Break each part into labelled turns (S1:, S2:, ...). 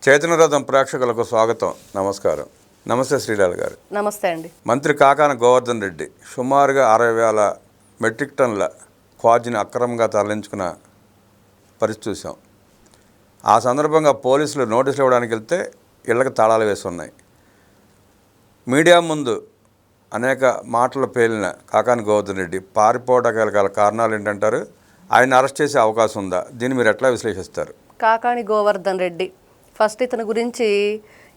S1: చైతన్యరథం ప్రేక్షకులకు స్వాగతం. నమస్కారం. నమస్తే శ్రీలాల్ గారు.
S2: నమస్తే అండి.
S1: మంత్రి కాకాన గోవర్ధన్ రెడ్డి సుమారుగా 60,000 మెట్రిక్ టన్నుల క్వార్జిని అక్రమంగా తరలించుకున్న పరిస్థితి చూసాం. ఆ సందర్భంగా పోలీసులు నోటీసులు ఇవ్వడానికి వెళ్తే ఇళ్లకు తాళాలు వేసి ఉన్నాయి. మీడియా ముందు అనేక మాటలు పేలిన కాకాని గోవర్ధన్ రెడ్డి పారిపోవడానికి గల కారణాలు ఏంటంటారు? ఆయన అరెస్ట్ చేసే అవకాశం ఉందా? దీన్ని మీరు ఎట్లా విశ్లేషిస్తారు?
S2: కాకాని గోవర్ధన్ రెడ్డి ఫస్ట్ ఇతని గురించి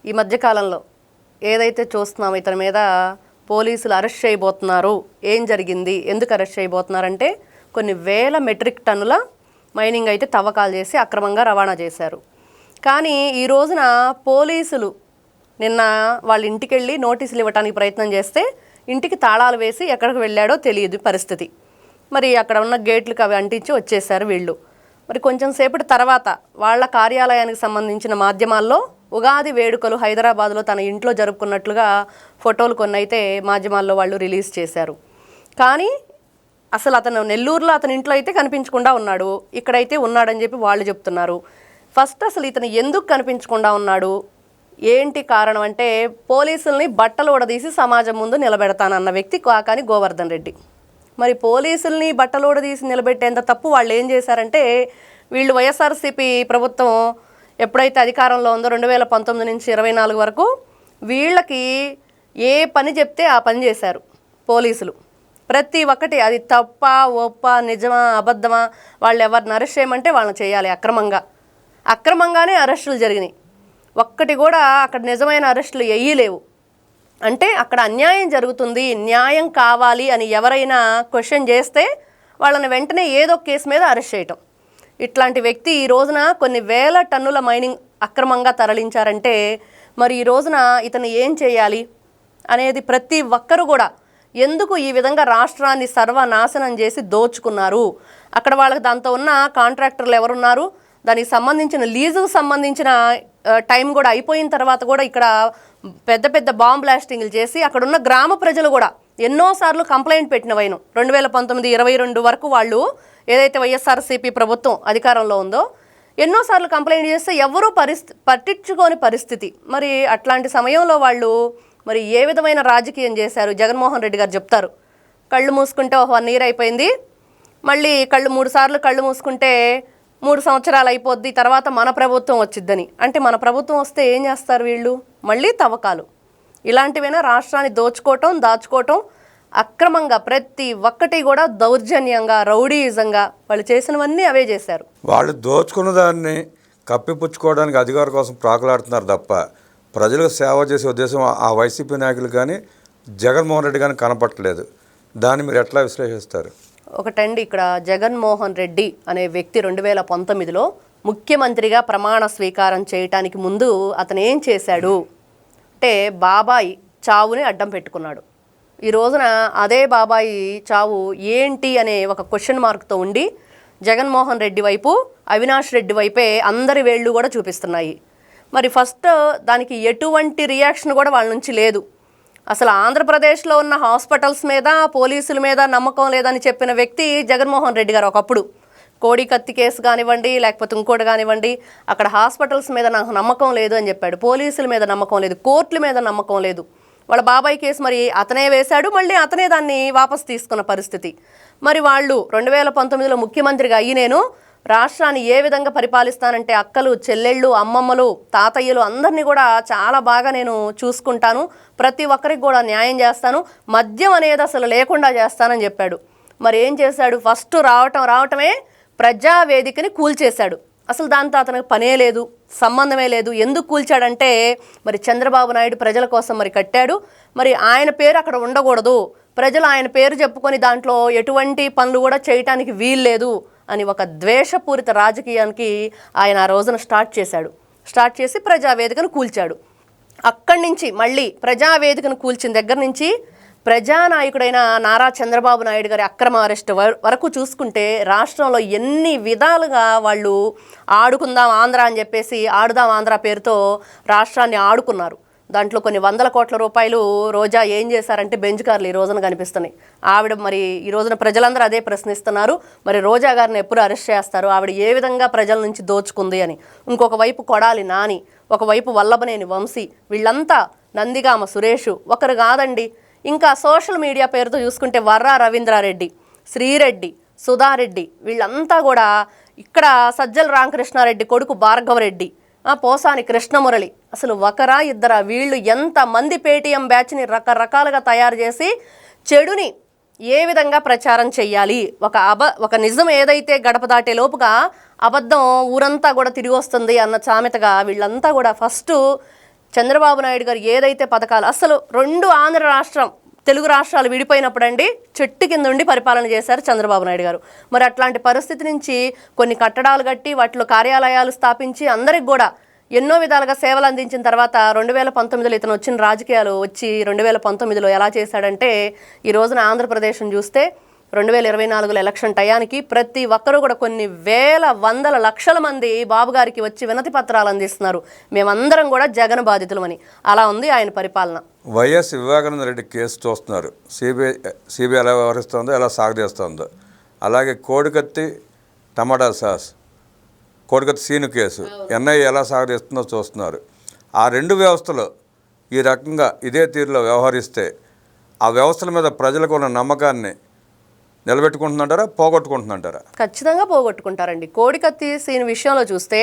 S2: ఈ మధ్యకాలంలో ఏదైతే చూస్తున్నామో ఇతని మీద పోలీసులు అరెస్ట్ చేయబోతున్నారు. ఏం జరిగింది, ఎందుకు అరెస్ట్ చేయబోతున్నారంటే కొన్ని వేల మెట్రిక్ టన్నుల మైనింగ్ అయితే తవ్వకాలు చేసి అక్రమంగా రవాణా చేశారు. కానీ ఈ రోజున పోలీసులు నిన్న వాళ్ళ ఇంటికి వెళ్ళి నోటీసులు ఇవ్వడానికి ప్రయత్నం చేస్తే ఇంటికి తాళాలు వేసి ఎక్కడికి వెళ్ళాడో తెలియదు పరిస్థితి. మరి అక్కడ ఉన్న గేట్లకు అవి అంటించి వచ్చేసారు వీళ్ళు. మరి కొంచెం సేపటి తర్వాత వాళ్ళ కార్యాలయానికి సంబంధించిన మాధ్యమాల్లో ఉగాది వేడుకలు హైదరాబాద్లో తన ఇంట్లో జరుపుకున్నట్లుగా ఫోటోలు కొన్ని అయితే మాధ్యమాల్లో వాళ్ళు రిలీజ్ చేశారు. కానీ అసలు అతను నెల్లూరులో అతని ఇంట్లో అయితే కనిపించకుండా ఉన్నాడు, ఇక్కడైతే ఉన్నాడని చెప్పి వాళ్ళు చెప్తున్నారు. ఫస్ట్ అసలు ఇతను ఎందుకు కనిపించకుండా ఉన్నాడు, ఏంటి కారణం అంటే పోలీసుల్ని బట్టలు ఉడదీసి సమాజం ముందు నిలబెడతానన్న వ్యక్తి కాకాని గోవర్ధన్ రెడ్డి. మరి పోలీసుల్ని బట్టలు ఉడదీసి నిలబెట్టేంత తప్పు వాళ్ళు ఏం చేశారంటే, వీళ్ళు వైఎస్ఆర్సీపీ ప్రభుత్వం ఎప్పుడైతే అధికారంలో ఉందో 2019 నుంచి 24 వరకు వీళ్ళకి ఏ పని చెప్తే ఆ పని చేశారు పోలీసులు. ప్రతి ఒక్కటి అది తప్ప ఒప్ప నిజమా అబద్ధమా వాళ్ళు ఎవరిని అరెస్ట్ చేయమంటే వాళ్ళని చేయాలి. అక్రమంగానే అరెస్టులు జరిగినాయి. ఒక్కటి కూడా అక్కడ నిజమైన అరెస్టులు వేయలేవు. అంటే అక్కడ అన్యాయం జరుగుతుంది, న్యాయం కావాలి అని ఎవరైనా క్వశ్చన్ చేస్తే వాళ్ళని వెంటనే ఏదో కేసు మీద అరెస్ట్ చేయటం. ఇట్లాంటి వ్యక్తి ఈ రోజున కొన్ని వేల టన్నుల మైనింగ్ అక్రమంగా తరలించారంటే మరి ఈ రోజున ఇతను ఏం చేయాలి అనేది ప్రతి ఒక్కరు కూడా ఎందుకు ఈ విధంగా రాష్ట్రాన్ని సర్వనాశనం చేసి దోచుకున్నారు, అక్కడ వాళ్ళకి దాంతో ఉన్న కాంట్రాక్టర్లు ఎవరున్నారు, దానికి సంబంధించిన లీజుకు సంబంధించిన టైం కూడా అయిపోయిన తర్వాత కూడా ఇక్కడ పెద్ద పెద్ద బాంబ్ బ్లాస్టింగ్లు చేసి అక్కడ ఉన్న గ్రామ ప్రజలు కూడా ఎన్నోసార్లు కంప్లైంట్ పెట్టిన వైను 2019-22 వరకు వాళ్ళు ఏదైతే వైఎస్ఆర్సీపీ ప్రభుత్వం అధికారంలో ఉందో ఎన్నోసార్లు కంప్లైంట్ చేస్తే ఎవరూ పట్టించుకోని పరిస్థితి. మరి అట్లాంటి సమయంలో వాళ్ళు మరి ఏ విధమైన రాజకీయం చేశారు జగన్మోహన్ రెడ్డి గారు చెప్తారు. కళ్ళు మూసుకుంటే 1 ఇయర్ అయిపోయింది, మళ్ళీ 3 సార్లు కళ్ళు మూసుకుంటే 3 సంవత్సరాలు అయిపోద్ది, తర్వాత మన ప్రభుత్వం వచ్చిద్దని. అంటే మన ప్రభుత్వం వస్తే ఏం చేస్తారు వీళ్ళు? మళ్ళీ తవ్వకాలు. ఇలాంటివైనా రాష్ట్రాన్ని దాచుకోవటం అక్రమంగా ప్రతి ఒక్కటి కూడా దౌర్జన్యంగా రౌడీయిజంగా వాళ్ళు చేసినవన్నీ అవే చేశారు.
S1: వాళ్ళు దోచుకున్న దాన్ని కప్పిపుచ్చుకోవడానికి అధికారం కోసం ప్రాకులాడుతున్నారు తప్ప ప్రజలకు సేవ చేసే ఉద్దేశం ఆ వైసీపీ నాయకులు కానీ జగన్మోహన్ రెడ్డి కానీ కనపట్టలేదు. దాన్ని మీరు ఎట్లా విశ్లేషిస్తారు?
S2: ఒకటండి, ఇక్కడ జగన్మోహన్ రెడ్డి అనే వ్యక్తి 2019లో ముఖ్యమంత్రిగా ప్రమాణ స్వీకారం చేయటానికి ముందు అతను ఏం చేశాడు అంటే బాబాయి చావుని అడ్డం పెట్టుకున్నాడు. ఈ రోజున అదే బాబాయి చావు ఏంటి అనే ఒక క్వశ్చన్ మార్క్తో ఉండి జగన్మోహన్ రెడ్డి వైపు అవినాష్ రెడ్డి వైపే అందరి వేళ్ళు కూడా చూపిస్తున్నాయి. మరి ఫస్ట్ దానికి ఎటువంటి రియాక్షన్ కూడా వాళ్ళ నుంచి లేదు. అసలు ఆంధ్రప్రదేశ్లో ఉన్న హాస్పిటల్స్ మీద పోలీసుల మీద నమ్మకం లేదని చెప్పిన వ్యక్తి జగన్మోహన్ రెడ్డి గారు. ఒకప్పుడు కోడి కత్తి కేసు కానివ్వండి, లేకపోతే ఇంకోటి కానివ్వండి, అక్కడ హాస్పిటల్స్ మీద నాకు నమ్మకం లేదు అని చెప్పాడు. పోలీసుల మీద నమ్మకం లేదు, కోర్టుల మీద నమ్మకం లేదు. వాళ్ళ బాబాయ్ కేసు మరి అతనే వేశాడు, మళ్ళీ అతనే దాన్ని వాపసు తీసుకున్న పరిస్థితి. మరి వాళ్ళు 2019లో ముఖ్యమంత్రిగా అయ్యి నేను రాష్ట్రాన్ని ఏ విధంగా పరిపాలిస్తానంటే అక్కలు, చెల్లెళ్ళు, అమ్మమ్మలు, తాతయ్యలు అందరినీ కూడా చాలా బాగా నేను చూసుకుంటాను, ప్రతి ఒక్కరికి కూడా న్యాయం చేస్తాను, మద్యం అనేది అసలు లేకుండా చేస్తానని చెప్పాడు. మరి ఏం చేశాడు? ఫస్ట్ రావటమే ప్రజావేదికని కూల్చేశాడు. అసలు దాంతో అతనికి పనే లేదు, సంబంధమే లేదు. ఎందుకు కూల్చాడంటే మరి చంద్రబాబు నాయుడు ప్రజల కోసం మరి కట్టాడు, మరి ఆయన పేరు అక్కడ ఉండకూడదు, ప్రజలు ఆయన పేరు చెప్పుకొని దాంట్లో ఎటువంటి పనులు కూడా చేయటానికి వీల్లేదు అని ఒక ద్వేషపూరిత రాజకీయానికి ఆయన ఆ రోజున స్టార్ట్ చేసి ప్రజావేదికను కూల్చాడు. అక్కడి నుంచి మళ్ళీ ప్రజావేదికను కూల్చిన దగ్గర నుంచి ప్రజానాయకుడైన నారా చంద్రబాబు నాయుడు గారి అక్రమ అరెస్టు వరకు చూసుకుంటే రాష్ట్రంలో ఎన్ని విధాలుగా వాళ్ళు ఆడుకుందాం ఆంధ్ర అని చెప్పేసి ఆడుదాం ఆంధ్ర పేరుతో రాష్ట్రాన్ని ఆడుకున్నారు. దాంట్లో కొన్ని వందల కోట్ల రూపాయలు రోజా ఏం చేశారంటే బెంచ్ కార్లు ఈ రోజున కనిపిస్తున్నాయి. ఆవిడ మరి ఈ రోజున ప్రజలందరూ అదే ప్రశ్నిస్తున్నారు, మరి రోజా గారిని ఎప్పుడు అరెస్ట్ చేస్తారు, ఆవిడ ఏ విధంగా ప్రజల నుంచి దోచుకుంది అని. ఇంకొక వైపు కొడాలి నాని, ఒకవైపు వల్లభనేని వంశీ, వీళ్ళంతా నందిగామ సురేష్ ఒకరు కాదండి. ఇంకా సోషల్ మీడియా పేరుతో చూసుకుంటే వర్రా రవీంద్రారెడ్డి, శ్రీరెడ్డి, సుధారెడ్డి, వీళ్ళంతా కూడా ఇక్కడ సజ్జల రామకృష్ణారెడ్డి కొడుకు భార్గవరెడ్డి, పోసాని కృష్ణమురళి, అసలు ఒకరా ఇద్దరా వీళ్ళు ఎంతమంది పేటీఎం బ్యాచ్ని రకరకాలుగా తయారు చేసి చెడుని ఏ విధంగా ప్రచారం చెయ్యాలి, ఒక నిజం ఏదైతే గడప దాటే లోపుగా అబద్ధం ఊరంతా కూడా తిరిగి వస్తుంది అన్న సామెతగా వీళ్ళంతా కూడా ఫస్ట్ చంద్రబాబు నాయుడు గారు ఏదైతే పథకాలు, అసలు రెండు ఆంధ్ర రాష్ట్రం తెలుగు రాష్ట్రాలు విడిపోయినప్పుడు అండి చెట్టు కింద ఉండి పరిపాలన చేశారు చంద్రబాబు నాయుడు గారు. మరి అట్లాంటి పరిస్థితి నుంచి కొన్ని కట్టడాలు కట్టి వాటిలో కార్యాలయాలు స్థాపించి అందరికి కూడా ఎన్నో విధాలుగా సేవలు అందించిన తర్వాత 2019లో ఇతను వచ్చిన రాజకీయాలు వచ్చి 2019లో ఎలా చేశాడంటే ఈ రోజున ఆంధ్రప్రదేశ్ను చూస్తే 2024 ఎలక్షన్ టయానికి ప్రతి ఒక్కరూ కూడా కొన్ని వేల వందల లక్షల మంది బాబు గారికి వచ్చి వినతి పత్రాలు అందిస్తున్నారు, మేమందరం కూడా జగన్ బాధితులమని. అలా ఉంది ఆయన పరిపాలన.
S1: వైఎస్ వివేకానంద రెడ్డి కేసు చూస్తున్నారు, సిబిఐ ఎలా వ్యవహరిస్తుందో ఎలా సాగదీస్తుందో. అలాగే కోడికత్తి టమాటా సాస్, కోడికత్తి సీను కేసు ఎన్ఐఏ ఎలా సాగదీస్తుందో చూస్తున్నారు. ఆ రెండు వ్యవస్థలు ఈ రకంగా ఇదే తీరులో వ్యవహరిస్తే ఆ వ్యవస్థల మీద ప్రజలకు ఉన్న నమ్మకాన్ని నిలబెట్టుకుంటుందంటారా, పోగొట్టుకుంటుందంటారా?
S2: ఖచ్చితంగా పోగొట్టుకుంటారండి. కోడికత్తి సీన్ విషయంలో చూస్తే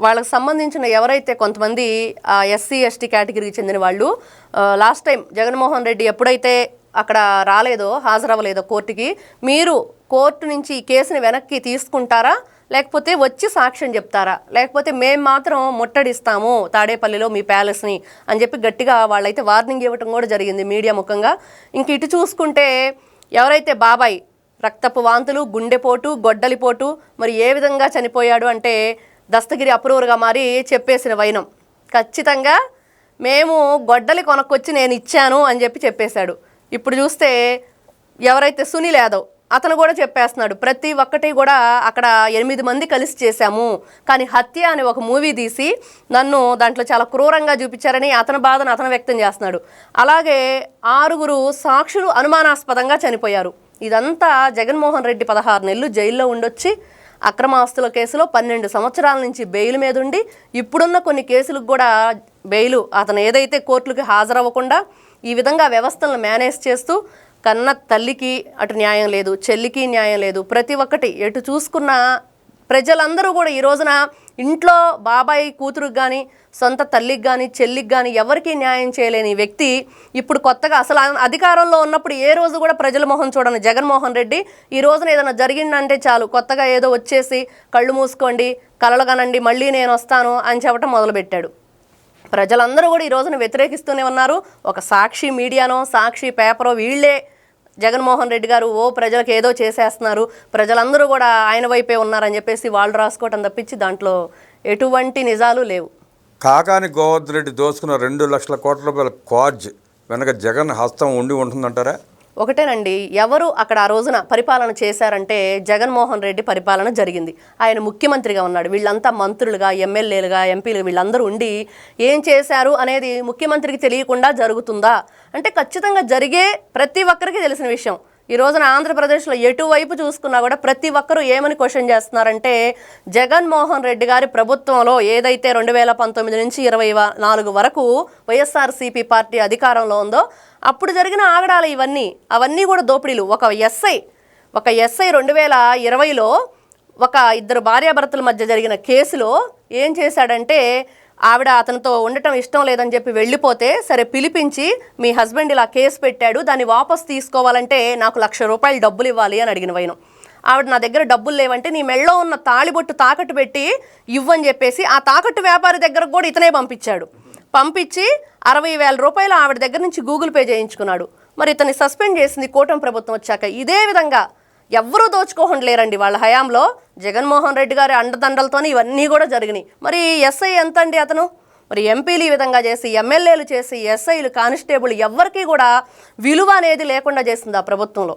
S2: వాళ్ళకి సంబంధించిన ఎవరైతే కొంతమంది ఎస్సీ ఎస్టీ కేటగిరీకి చెందిన వాళ్ళు లాస్ట్ టైం జగన్మోహన్ రెడ్డి ఎప్పుడైతే అక్కడ రాలేదో, హాజరవ్వలేదో కోర్టుకి, మీరు కోర్టు నుంచి ఈ కేసుని వెనక్కి తీసుకుంటారా, లేకపోతే వచ్చి సాక్ష్యం చెప్తారా, లేకపోతే మేము మాత్రం ముట్టడిస్తాము తాడేపల్లిలో మీ ప్యాలెస్ని అని చెప్పి గట్టిగా వాళ్ళైతే వార్నింగ్ ఇవ్వటం కూడా జరిగింది మీడియా ముఖంగా. ఇంక ఇటు చూసుకుంటే ఎవరైతే బాబాయ్ రక్తపు వాంతులు, గుండెపోటు, గొడ్డలిపోటు, మరి ఏ విధంగా చనిపోయాడు అంటే దస్తగిరి అప్రూవర్గా మారి చెప్పేసిన వైనం, ఖచ్చితంగా మేము గొడ్డలి కొనుక్కొచ్చి నేను ఇచ్చాను అని చెప్పేశాడు. ఇప్పుడు చూస్తే ఎవరైతే సునీల్ యాదవ్ అతను కూడా చెప్పేస్తున్నాడు, ప్రతి ఒక్కటి కూడా అక్కడ 8 మంది కలిసి చేశాము, కానీ హత్య అని ఒక మూవీ తీసి నన్ను దాంట్లో చాలా క్రూరంగా చూపించారని అతని బాధను అతను వ్యక్తం చేస్తున్నాడు. అలాగే 6 సాక్షులు అనుమానాస్పదంగా చనిపోయారు. ఇదంతా జగన్మోహన్ రెడ్డి 16 నెలలు జైల్లో ఉండొచ్చి అక్రమ ఆస్తుల కేసులో 12 సంవత్సరాల నుంచి బెయిల్ మీద ఉండి, ఇప్పుడున్న కొన్ని కేసులకు కూడా బెయిలు అతను ఏదైతే కోర్టులకు హాజరవ్వకుండా ఈ విధంగా వ్యవస్థలను మేనేజ్ చేస్తూ కన్న తల్లికి అటు న్యాయం లేదు, చెల్లికి న్యాయం లేదు, ప్రతి ఒక్కటి ఎటు చూసుకున్న ప్రజలందరూ కూడా ఈ రోజున ఇంట్లో బాబాయ్ కూతురుకి కానీ సొంత తల్లికి కానీ చెల్లికి కానీ ఎవరికీ న్యాయం చేయలేని వ్యక్తి ఇప్పుడు కొత్తగా అసలు అధికారంలో ఉన్నప్పుడు ఏ రోజు కూడా ప్రజల మొహం చూడని జగన్మోహన్ రెడ్డి ఈ రోజున ఏదైనా జరిగిందంటే చాలు కొత్తగా ఏదో వచ్చేసి కళ్ళు మూసుకోండి, కలలు కనండి, మళ్ళీ నేను వస్తాను అని చెప్పడం మొదలుపెట్టాడు. ప్రజలందరూ కూడా ఈ రోజున వ్యతిరేకిస్తూనే ఉన్నారు. ఒక సాక్షి మీడియానో, సాక్షి పేపరో వీళ్ళే జగన్మోహన్ రెడ్డి గారు ప్రజలకు ఏదో చేసేస్తున్నారు, ప్రజలందరూ కూడా ఆయన వైపే ఉన్నారని చెప్పేసి వాళ్ళు రాసుకోవటం తప్పించి దాంట్లో ఎటువంటి నిజాలు లేవు.
S1: కాకాని గోవర్ధన్ రెడ్డి దోచుకున్న 2 లక్షల కోట్ల రూపాయల క్వాజ్ వెనక జగన్ హస్తం ఉండి ఉంటుందంటారా?
S2: ఒకటేనండి, ఎవరు అక్కడ ఆ రోజున పరిపాలన చేశారంటే జగన్మోహన్ రెడ్డి పరిపాలన జరిగింది. ఆయన ముఖ్యమంత్రిగా ఉన్నాడు, వీళ్ళంతా మంత్రులుగా, ఎమ్మెల్యేలుగా, ఎంపీలు వీళ్ళందరూ ఉండి ఏం చేశారు అనేది ముఖ్యమంత్రికి తెలియకుండా జరుగుతుందా అంటే ఖచ్చితంగా జరిగే ప్రతి ఒక్కరికి తెలిసిన విషయం. ఈ రోజున ఆంధ్రప్రదేశ్లో ఎటువైపు చూసుకున్నా కూడా ప్రతి ఒక్కరూ ఏమని క్వశ్చన్ చేస్తున్నారంటే జగన్మోహన్ రెడ్డి గారి ప్రభుత్వంలో ఏదైతే 2019 నుంచి 24 వరకు వైఎస్ఆర్సీపీ పార్టీ అధికారంలో ఉందో అప్పుడు జరిగిన ఆగడాలు అవన్నీ కూడా దోపిడీలు. ఒక ఎస్ఐ 2020లో ఒక 2 భార్యాభర్తల మధ్య జరిగిన కేసులో ఏం చేశాడంటే ఆవిడ అతనితో ఉండటం ఇష్టం లేదని చెప్పి వెళ్ళిపోతే సరే పిలిపించి మీ హస్బెండ్ ఇలా కేసు పెట్టాడు, దాన్ని వాపస్ తీసుకోవాలంటే నాకు ₹1,00,000 డబ్బులు ఇవ్వాలి అని అడిగిన వైనం. ఆవిడ నా దగ్గర డబ్బులు లేవంటే నీ మెళ్ళో ఉన్న తాళిబొట్టు తాకట్టు పెట్టి ఇవ్వని చెప్పేసి ఆ తాకట్టు వ్యాపారి దగ్గరకు కూడా ఇతనే పంపించి ₹60,000 ఆవిడ దగ్గర నుంచి గూగుల్ పే చేయించుకున్నాడు. మరి ఇతన్ని సస్పెండ్ చేసింది కూటమి ప్రభుత్వం వచ్చాక. ఇదే విధంగా ఎవ్వరూ దోచుకోలేరండి వాళ్ళ హయాంలో. జగన్మోహన్ రెడ్డి గారి అండదండలతోనే ఇవన్నీ కూడా జరిగినాయి. మరి ఎస్ఐ ఎంత అండి అతను? మరి ఎంపీలు ఈ విధంగా చేసి, ఎమ్మెల్యేలు చేసి, ఎస్ఐలు, కానిస్టేబుల్ ఎవ్వరికీ కూడా విలువ అనేది లేకుండా చేసింది ఆ ప్రభుత్వంలో.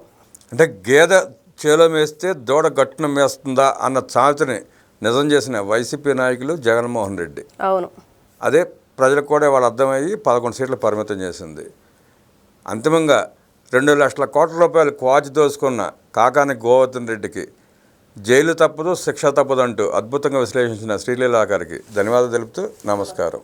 S1: అంటే గేదె చేలో మేస్తే దూడ గట్టున మేస్తుందా అన్న సామెతని నిజం చేసిన వైసీపీ నాయకులు జగన్మోహన్ రెడ్డి.
S2: అవును,
S1: అదే ప్రజలకు కూడా వాళ్ళు అర్థమయ్యి 11 సీట్లు పరిమితం చేసింది. అంతిమంగా 2 లక్షల కోట్ల రూపాయలు క్వాజ్ దోసుకున్న కాకాని గోవర్ధన్ రెడ్డికి జైలు తప్పదు, శిక్ష తప్పదు అంటూ అద్భుతంగా విశ్లేషించిన శ్రీలీల గారికి ధన్యవాదాలు తెలుపుతూ నమస్కారం.